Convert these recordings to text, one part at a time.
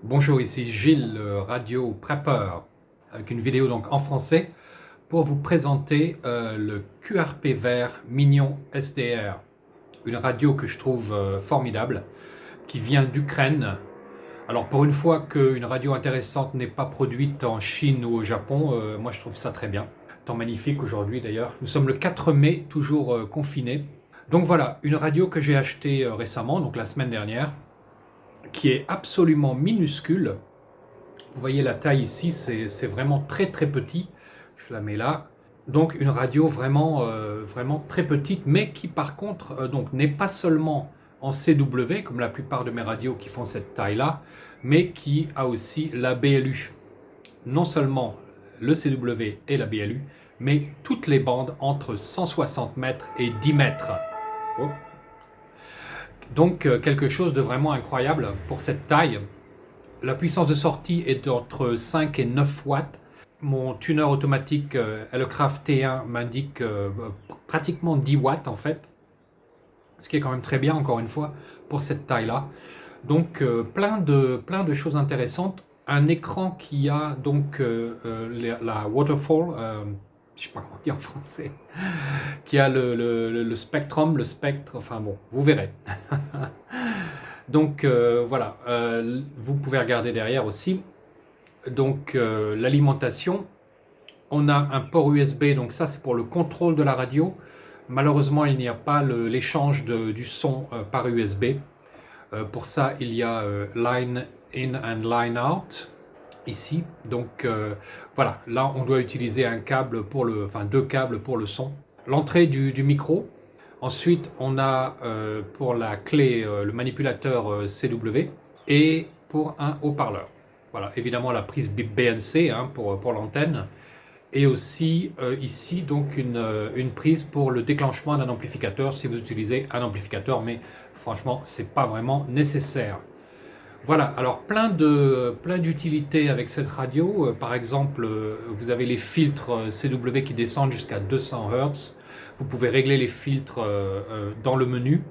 Bonjour, ici Gilles, le radio prepper, avec une vidéo donc en français pour vous présenter le QRP vert Mignon SDR, une radio que je trouve formidable, qui vient d'Ukraine. Alors pour une fois qu'une radio intéressante n'est pas produite en Chine ou au Japon, moi je trouve ça très bien. Temps magnifique aujourd'hui d'ailleurs. Nous sommes le 4 mai, toujours confinés. Donc voilà, une radio que j'ai achetée récemment, donc la semaine dernière, qui est absolument minuscule. Vous voyez la taille ici, c'est vraiment très très petit. Je la mets là. Donc une radio vraiment très petite, mais qui par contre donc n'est pas seulement en CW, comme la plupart de mes radios qui font cette taille-là, mais qui a aussi la BLU. Non seulement le CW et la BLU, mais toutes les bandes entre 160 mètres et 10 mètres. Oh. Donc quelque chose de vraiment incroyable pour cette taille. La puissance de sortie est entre 5 et 9 watts. Mon tuner automatique Elecraft T1 m'indique pratiquement 10 watts en fait, ce qui est quand même très bien encore une fois pour cette taille-là. Donc plein de choses intéressantes. Un écran qui a donc la waterfall, je sais pas comment dire en français, qui a le spectrum, le spectre, enfin bon, vous verrez. Donc voilà, vous pouvez regarder derrière aussi. Donc l'alimentation, on a un port USB, donc ça c'est pour le contrôle de la radio. Malheureusement, il n'y a pas l'échange du son par USB. Pour ça, il y a line in and line out ici. Donc voilà, là on doit utiliser un câble pour enfin deux câbles pour le son. L'entrée du micro. Ensuite, on a pour la clé le manipulateur CW et pour un haut-parleur. Voilà, évidemment la prise BNC hein, pour l'antenne et aussi ici donc une prise pour le déclenchement d'un amplificateur si vous utilisez un amplificateur, mais franchement c'est pas vraiment nécessaire. Voilà, alors plein d'utilités avec cette radio. Par exemple, vous avez les filtres CW qui descendent jusqu'à 200 Hz. Vous pouvez régler les filtres dans le menu.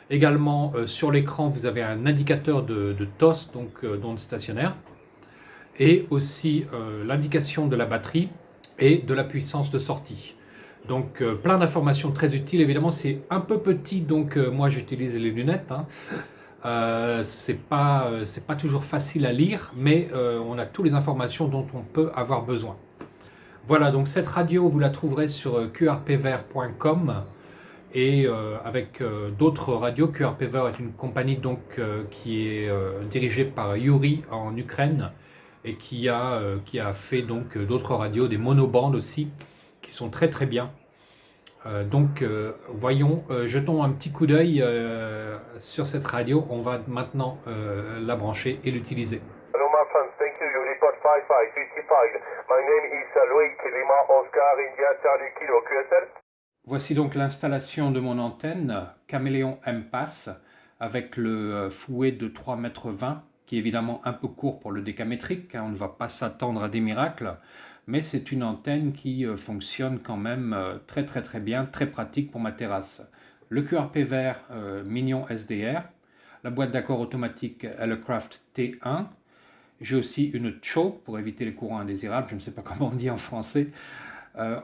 Également, sur l'écran, vous avez un indicateur de TOS, donc d'onde stationnaire, et aussi l'indication de la batterie et de la puissance de sortie. Donc plein d'informations très utiles. Évidemment, c'est un peu petit, donc moi j'utilise les lunettes. Hein. C'est pas toujours facile à lire, mais on a toutes les informations dont on peut avoir besoin. Voilà, donc cette radio, vous la trouverez sur qrpvert.com et avec d'autres radios. QRPVert est une compagnie donc qui est dirigée par Yuri en Ukraine et qui a fait donc d'autres radios, des monobandes aussi, qui sont très très bien. Donc voyons, jetons un petit coup d'œil sur cette radio. On va maintenant la brancher et l'utiliser. Hello, my friends. Thank you. You report 5555. My name is Louis Lima Oscar India Charlie Kilo QSL. Voici donc l'installation de mon antenne Caméléon M-Pass avec le fouet de 3,20 m qui est évidemment un peu court pour le décamétrique, hein, on ne va pas s'attendre à des miracles, mais c'est une antenne qui fonctionne quand même très très très bien, très pratique pour ma terrasse. Le QRP vert Mignon SDR, la boîte d'accord automatique Elecraft T1, j'ai aussi une choke pour éviter les courants indésirables, je ne sais pas comment on dit en français.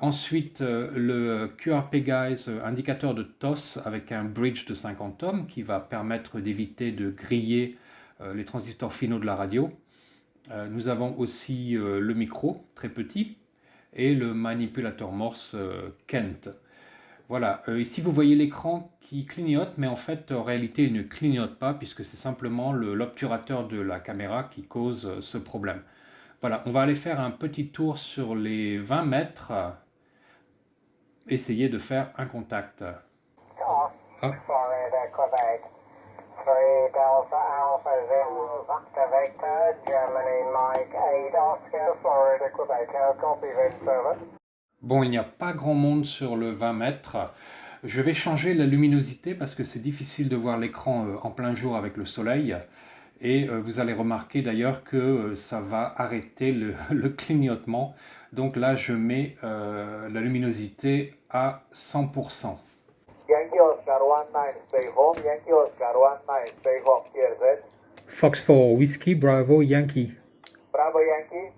Ensuite, le QRP Guys, indicateur de TOS avec un bridge de 50 ohms qui va permettre d'éviter de griller les transistors finaux de la radio. Nous avons aussi le micro, très petit, et le manipulateur Morse Kent. Voilà, ici vous voyez l'écran qui clignote, mais en fait, en réalité, il ne clignote pas puisque c'est simplement l'obturateur de la caméra qui cause ce problème. Voilà, on va aller faire un petit tour sur les 20 mètres, essayer de faire un contact. Ah. Bon, il n'y a pas grand monde sur le 20 mètres. Je vais changer la luminosité parce que c'est difficile de voir l'écran en plein jour avec le soleil. Et vous allez remarquer d'ailleurs que ça va arrêter le clignotement. Donc là, je mets la luminosité à 100%. Yankee Oscar 19, stay home. Yankee Oscar 19, stay home. Here's it. Fox 4, Whiskey, Bravo, Yankee. Bravo Yankee.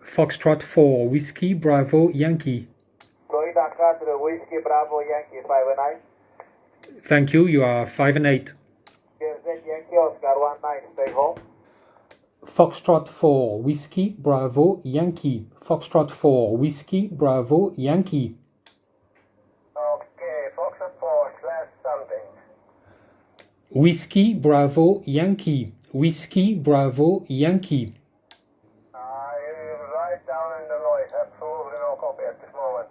Foxtrot 4, Whiskey, Bravo, Yankee. Florida 4, Whiskey, Bravo Yankee, 5 and 9. Thank you, you are 5 and 8. Jersey Yankee, Oscar 1 9, stay home. Foxtrot 4, Whiskey, Bravo, Yankee. Foxtrot 4, Whiskey, Bravo, Yankee. Okay, Fox 4, slash something. Whiskey, Bravo, Yankee. Whiskey, Bravo, Yankee. Right down in the noise, absolutely no copy at this moment.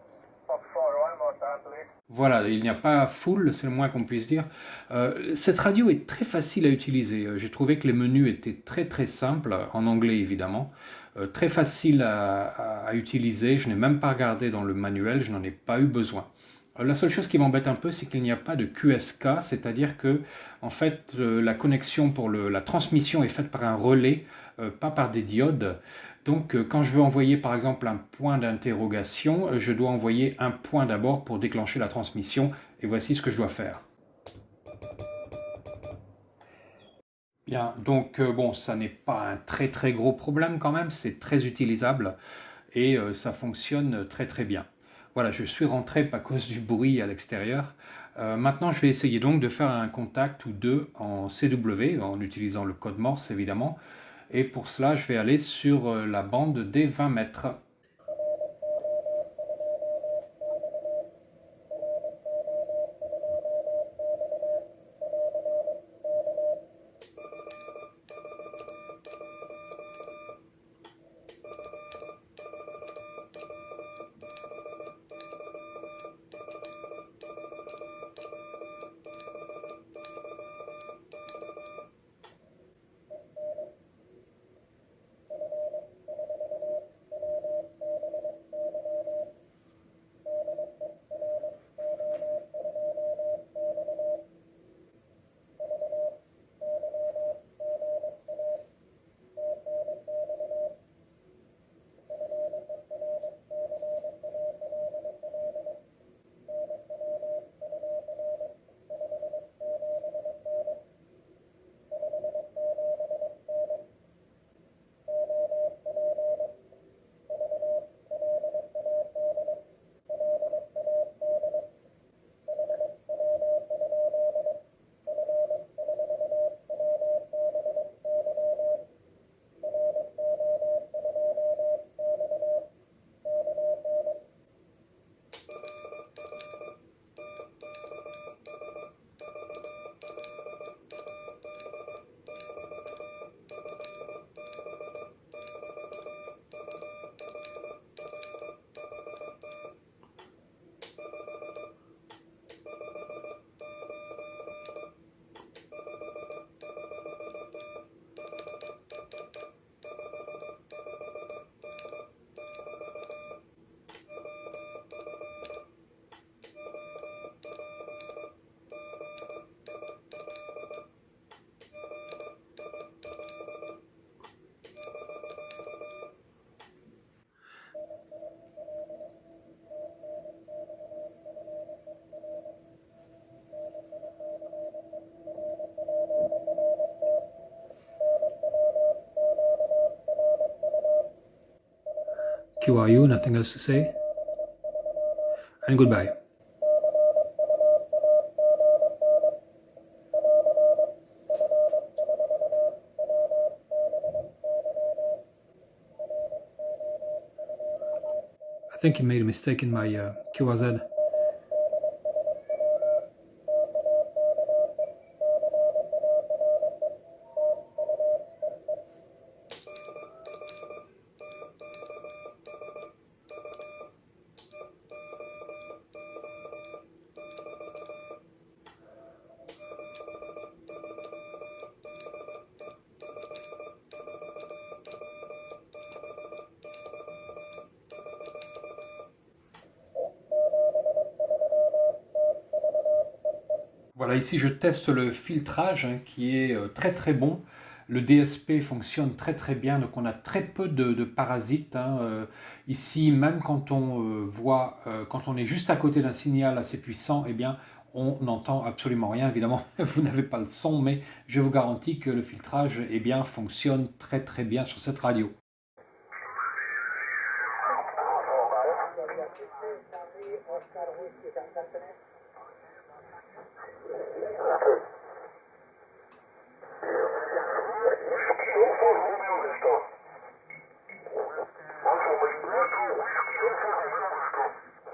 Fox 4, one more time, please. Voilà, il n'y a pas full, c'est le moins qu'on puisse dire. Cette radio est très facile à utiliser. J'ai trouvé que les menus étaient très très simples, en anglais évidemment. Très facile à utiliser. Je n'ai même pas regardé dans le manuel, je n'en ai pas eu besoin. La seule chose qui m'embête un peu, c'est qu'il n'y a pas de QSK, c'est-à-dire que en fait, la connexion pour la transmission est faite par un relais, pas par des diodes. Donc, quand je veux envoyer par exemple un point d'interrogation, je dois envoyer un point d'abord pour déclencher la transmission. Et voici ce que je dois faire. Bien, donc bon, ça n'est pas un très très gros problème quand même, c'est très utilisable et ça fonctionne très très bien. Voilà, je suis rentré à cause du bruit à l'extérieur. Maintenant, je vais essayer donc de faire un contact ou deux en CW, en utilisant le code Morse évidemment. Et pour cela, je vais aller sur la bande des 20 mètres. QRU, nothing else to say. And goodbye. I think you made a mistake in my QRZ. Voilà, ici je teste le filtrage qui est très très bon. Le DSP fonctionne très très bien, donc on a très peu de parasites. Ici, même quand on quand on est juste à côté d'un signal assez puissant, eh bien, on n'entend absolument rien. Évidemment, vous n'avez pas le son, mais je vous garantis que le filtrage fonctionne très très bien sur cette radio.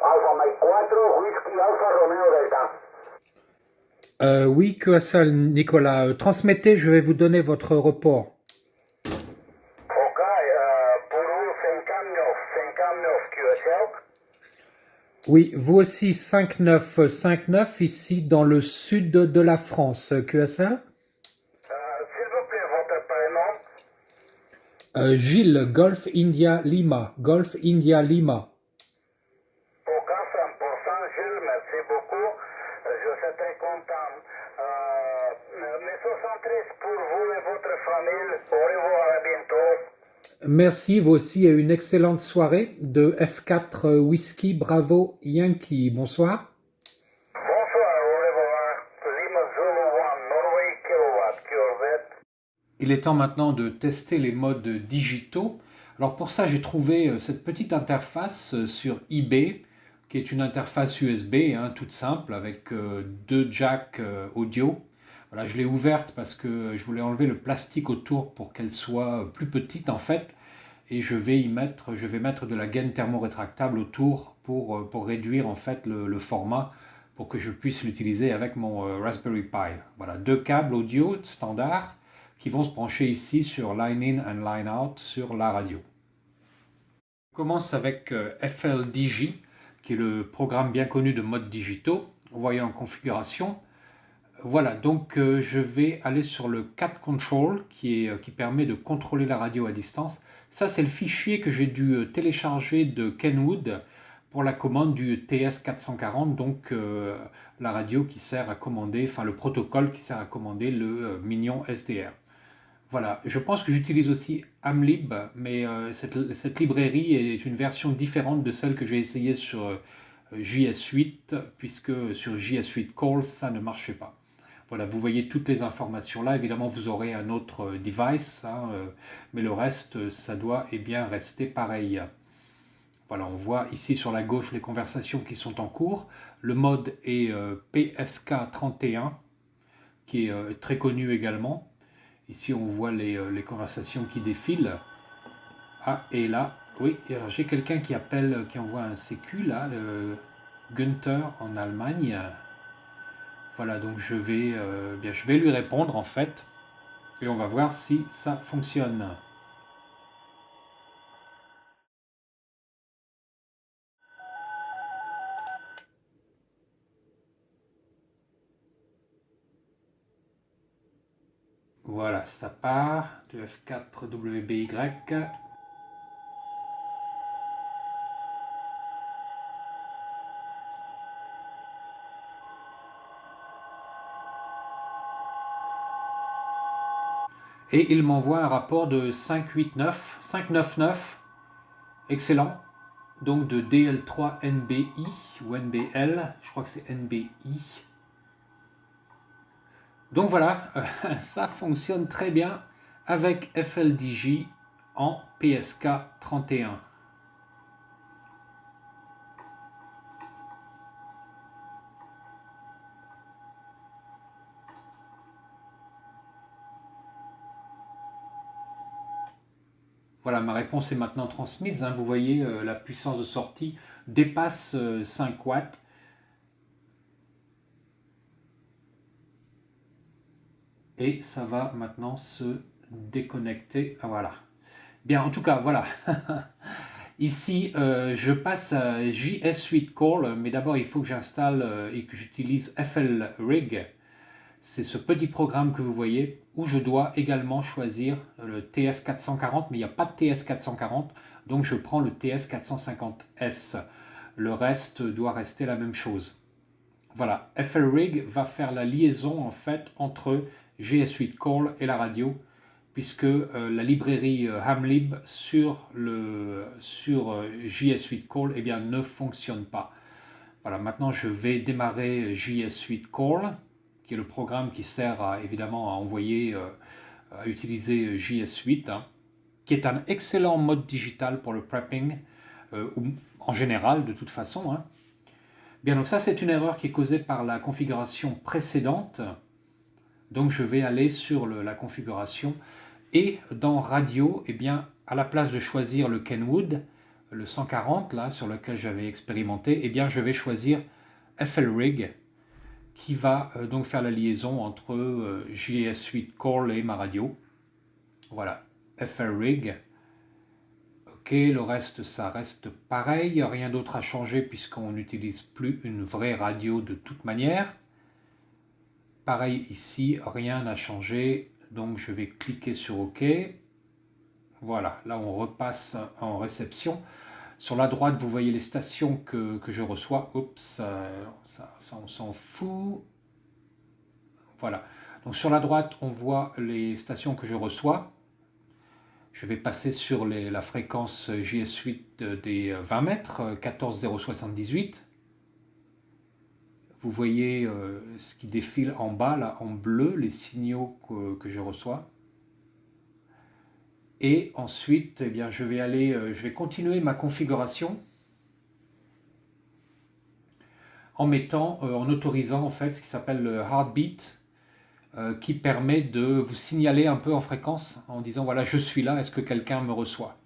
Alfa Mike 4, Whisky Alfa Romeo Delta. Oui, QSL, Nicolas, transmettez, je vais vous donner votre report. Ok, pour vous 59 QSL. Oui, vous aussi 5959 ici dans le sud de la France, QSL. S'il vous plaît, votre prénom. Gilles, Golf India Lima, Golf India Lima. Ok, 100%, Gilles, merci beaucoup. Je suis très content. Mes 73 pour vous et votre famille. Au revoir, à bientôt. Merci, vous aussi, et une excellente soirée de F4 Whisky Bravo Yankee. Bonsoir. Bonsoir, au revoir. Lima Zulu 1, Norway Kilowatt, Corvette. Il est temps maintenant de tester les modes digitaux. Alors pour ça, j'ai trouvé cette petite interface sur eBay, qui est une interface USB, toute simple, avec deux jacks audio. Voilà, je l'ai ouverte parce que je voulais enlever le plastique autour pour qu'elle soit plus petite en fait. Et je vais mettre de la gaine thermorétractable autour pour réduire en fait le format pour que je puisse l'utiliser avec mon Raspberry Pi. Voilà, deux câbles audio standard qui vont se brancher ici sur Line In and Line Out sur la radio. On commence avec FLDJ, qui est le programme bien connu de modes digitaux. Vous voyez en configuration. Voilà, donc je vais aller sur le Cat Control qui permet de contrôler la radio à distance. Ça, c'est le fichier que j'ai dû télécharger de Kenwood pour la commande du TS440, donc la radio qui sert à commander, enfin le protocole qui sert à commander le Minion SDR. Voilà, je pense que j'utilise aussi Amlib, mais cette librairie est une version différente de celle que j'ai essayée sur JS8, puisque sur JS8 Call, ça ne marchait pas. Voilà, vous voyez toutes les informations là. Évidemment, vous aurez un autre device, mais le reste, ça doit bien rester pareil. Voilà, on voit ici sur la gauche les conversations qui sont en cours. Le mode est PSK31, qui est très connu également. Ici, on voit les conversations qui défilent. Ah, et là, oui, j'ai quelqu'un qui appelle, qui envoie un sécu, là, Günther en Allemagne. Voilà, donc je vais lui répondre en fait, et on va voir si ça fonctionne. Voilà, ça part de F4WBY. Et il m'envoie un rapport de 599, excellent, donc de DL3NBI ou NBL, je crois que c'est NBI. Donc voilà, ça fonctionne très bien avec FLDJ en PSK31. Voilà, ma réponse est maintenant transmise. Vous voyez, la puissance de sortie dépasse 5 watts. Et ça va maintenant se déconnecter. Ah, voilà. Bien, en tout cas, voilà. Ici, je passe à JS8 Call, mais d'abord, il faut que j'installe et que j'utilise FLRig. C'est ce petit programme que vous voyez, où je dois également choisir le TS440, mais il n'y a pas de TS440, donc je prends le TS450S. Le reste doit rester la même chose. Voilà, FLRig va faire la liaison en fait entre JS8 Call et la radio, puisque la librairie Hamlib sur JS8 Call ne fonctionne pas. Voilà, maintenant je vais démarrer JS Suite Call, qui est le programme qui sert évidemment à envoyer, à utiliser JS Suite, hein, qui est un excellent mode digital pour le prepping, ou en général de toute façon, hein. Bien, donc ça c'est une erreur qui est causée par la configuration précédente. Donc je vais aller sur la configuration et dans Radio, eh bien, à la place de choisir le Kenwood, le 140 là sur lequel j'avais expérimenté, eh bien je vais choisir FLRig qui va donc faire la liaison entre JS Suite Call et ma radio. Voilà, FLRig. Ok, le reste ça reste pareil, rien d'autre à changer puisqu'on n'utilise plus une vraie radio de toute manière. Pareil ici, rien n'a changé, donc je vais cliquer sur OK. Voilà, là on repasse en réception. Sur la droite, vous voyez les stations que je reçois. Oups, ça on s'en fout. Voilà, donc sur la droite, on voit les stations que je reçois. Je vais passer sur la fréquence JS8 des 20 mètres, 14078. Vous voyez ce qui défile en bas, là, en bleu, les signaux que je reçois. Et ensuite, eh bien, je vais continuer ma configuration en autorisant en fait ce qui s'appelle le Heartbeat, qui permet de vous signaler un peu en fréquence en disant voilà, je suis là, est-ce que quelqu'un me reçoit?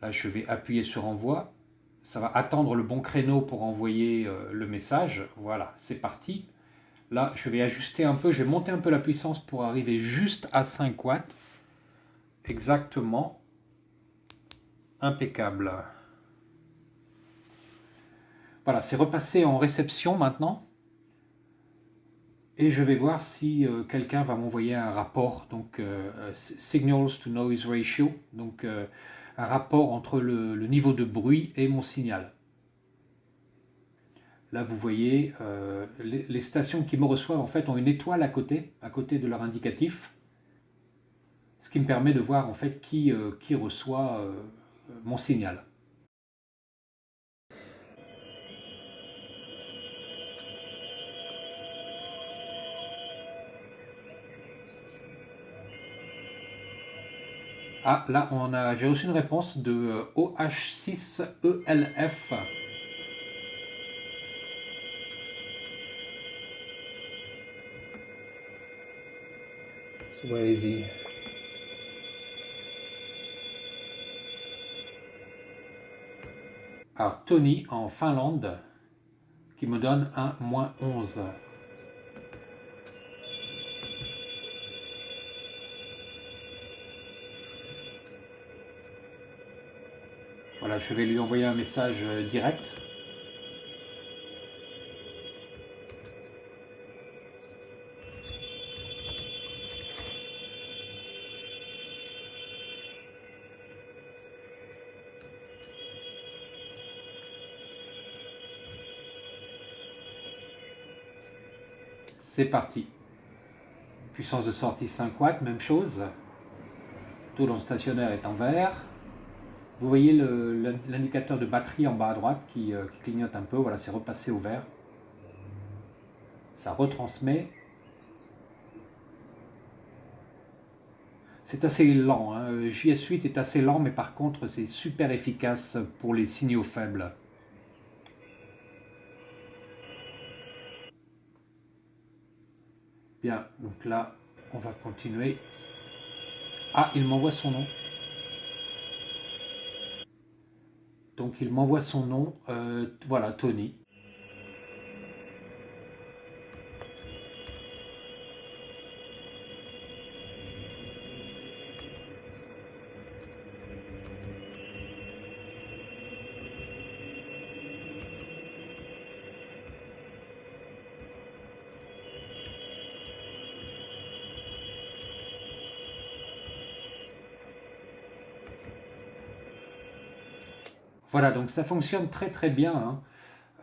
Là, je vais appuyer sur envoi. Ça va attendre le bon créneau pour envoyer le message. Voilà, c'est parti. Là, je vais ajuster un peu, je vais monter un peu la puissance pour arriver juste à 5 watts. Exactement. Impeccable. Voilà, c'est repassé en réception maintenant. Et je vais voir si quelqu'un va m'envoyer un rapport, donc Signals to Noise Ratio, donc un rapport entre le niveau de bruit et mon signal. Là, vous voyez, les stations qui me reçoivent en fait ont une étoile à côté de leur indicatif, ce qui me permet de voir en fait qui reçoit mon signal. Ah, là, j'ai reçu une réponse de OH6ELF. Swayze. Alors, Tony en Finlande qui me donne un -11. Voilà, je vais lui envoyer un message direct. C'est parti. Puissance de sortie 5 watts, même chose. Taux dans le stationnaire est en vert. Vous voyez l'indicateur de batterie en bas à droite qui clignote un peu. Voilà, c'est repassé au vert. Ça retransmet. C'est assez lent, hein. JS8 est assez lent, mais par contre, c'est super efficace pour les signaux faibles. Bien, donc là, on va continuer. Ah, il m'envoie son nom. Donc il m'envoie son nom, voilà, Tony. Voilà, donc ça fonctionne très très bien,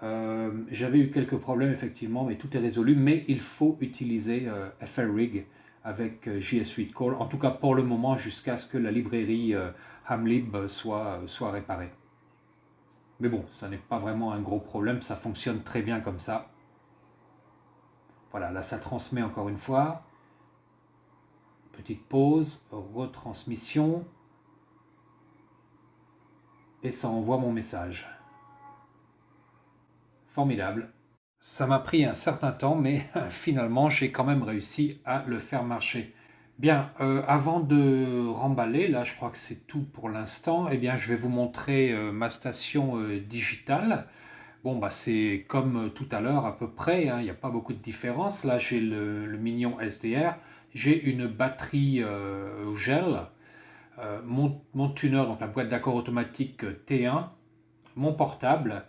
hein. J'avais eu quelques problèmes effectivement, mais tout est résolu. Mais il faut utiliser FLRig avec JS 8 Call, en tout cas pour le moment, jusqu'à ce que la librairie Hamlib soit réparée. Mais bon, ça n'est pas vraiment un gros problème, ça fonctionne très bien comme ça. Voilà, là ça transmet encore une fois. Petite pause, retransmission. Et ça envoie mon message. Formidable. Ça m'a pris un certain temps, mais finalement j'ai quand même réussi à le faire marcher. Bien, avant de remballer, là je crois que c'est tout pour l'instant, eh bien je vais vous montrer ma station digitale. Bon, bah c'est comme tout à l'heure à peu près, hein, il n'y a pas beaucoup de différence. Là j'ai le Minion SDR, j'ai une batterie au gel, mon tuner, donc la boîte d'accord automatique T1, mon portable,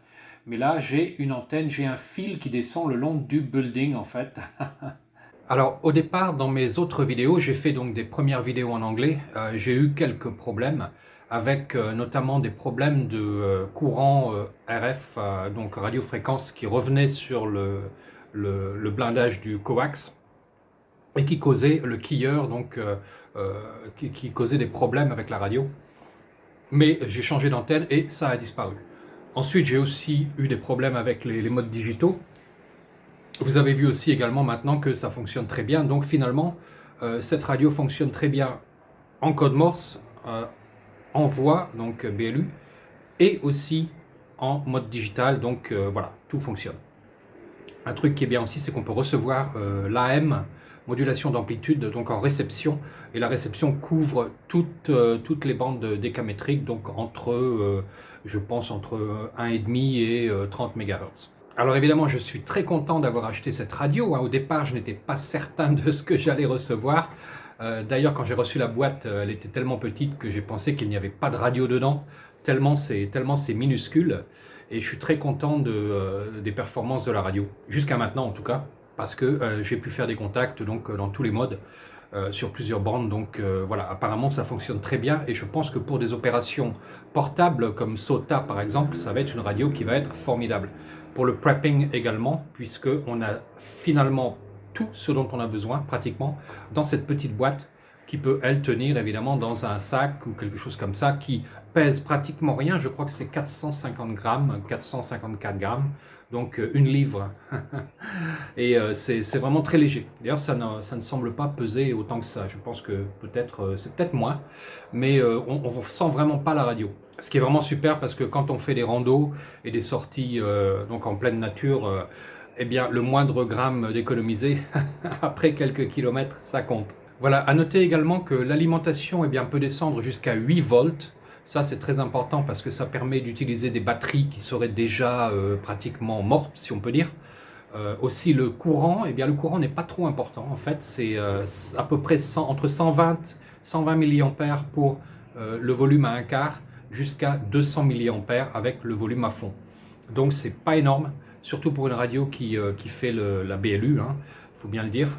mais là j'ai une antenne, j'ai un fil qui descend le long du building en fait. Alors au départ, dans mes autres vidéos, j'ai fait donc des premières vidéos en anglais, j'ai eu quelques problèmes avec notamment des problèmes de courant RF, donc radiofréquence, qui revenait sur le blindage du coax et qui causait le keyer, donc qui causait des problèmes avec la radio. Mais j'ai changé d'antenne et ça a disparu. Ensuite, j'ai aussi eu des problèmes avec les modes digitaux. Vous avez vu aussi également maintenant que ça fonctionne très bien. Donc finalement, cette radio fonctionne très bien en code Morse, en voix, donc BLU, et aussi en mode digital. Donc voilà, tout fonctionne. Un truc qui est bien aussi, c'est qu'on peut recevoir l'AM, modulation d'amplitude, donc en réception. Et la réception couvre toutes les bandes décamétriques, donc entre, je pense, entre 1,5 et 30 MHz. Alors évidemment, je suis très content d'avoir acheté cette radio. Au départ, je n'étais pas certain de ce que j'allais recevoir. D'ailleurs, quand j'ai reçu la boîte, elle était tellement petite que j'ai pensé qu'il n'y avait pas de radio dedans, tellement c'est minuscule. Et je suis très content des performances de la radio, jusqu'à maintenant en tout cas, parce que j'ai pu faire des contacts donc, dans tous les modes, sur plusieurs bandes. Donc voilà, apparemment ça fonctionne très bien et je pense que pour des opérations portables comme SOTA par exemple, ça va être une radio qui va être formidable. Pour le prepping également, puisqu'on a finalement tout ce dont on a besoin pratiquement dans cette petite boîte qui peut, elle, tenir évidemment dans un sac ou quelque chose comme ça, qui pèse pratiquement rien. Je crois que c'est 450 grammes, 454 grammes, donc 1 livre. Et c'est vraiment très léger. D'ailleurs, ça ne semble pas peser autant que ça. Je pense que c'est peut-être moins, mais on ne sent vraiment pas la radio. Ce qui est vraiment super parce que quand on fait des randos et des sorties donc en pleine nature, eh bien, le moindre gramme d'économiser, après quelques kilomètres, ça compte. Voilà, à noter également que l'alimentation peut descendre jusqu'à 8 volts. Ça, c'est très important parce que ça permet d'utiliser des batteries qui seraient déjà pratiquement mortes, si on peut dire. Aussi, le courant, le courant n'est pas trop important. En fait, c'est à peu près entre 120 mA pour le volume à un quart jusqu'à 200 mA avec le volume à fond. Donc, c'est pas énorme, surtout pour une radio qui fait la BLU, hein, faut bien le dire.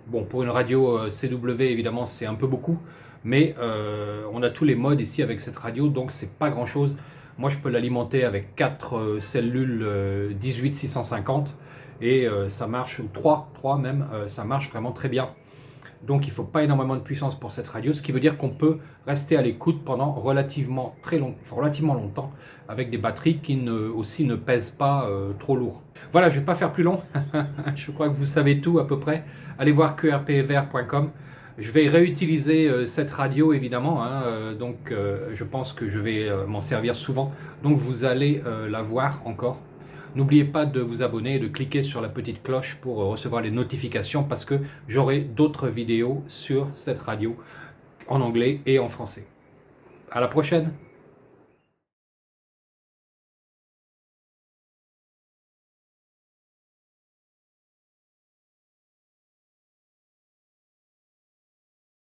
Bon, pour une radio CW, évidemment, c'est un peu beaucoup, mais on a tous les modes ici avec cette radio, donc c'est pas grand chose. Moi, je peux l'alimenter avec 4 cellules 18650 et ça marche, ou 3 même, ça marche vraiment très bien. Donc il ne faut pas énormément de puissance pour cette radio, ce qui veut dire qu'on peut rester à l'écoute pendant relativement longtemps avec des batteries qui aussi ne pèsent pas trop lourd. Voilà, je ne vais pas faire plus long, je crois que vous savez tout à peu près. Allez voir qrpvr.com. Je vais réutiliser cette radio évidemment, hein, donc je pense que je vais m'en servir souvent, donc vous allez la voir encore. N'oubliez pas de vous abonner et de cliquer sur la petite cloche pour recevoir les notifications parce que j'aurai d'autres vidéos sur cette radio en anglais et en français. À la prochaine!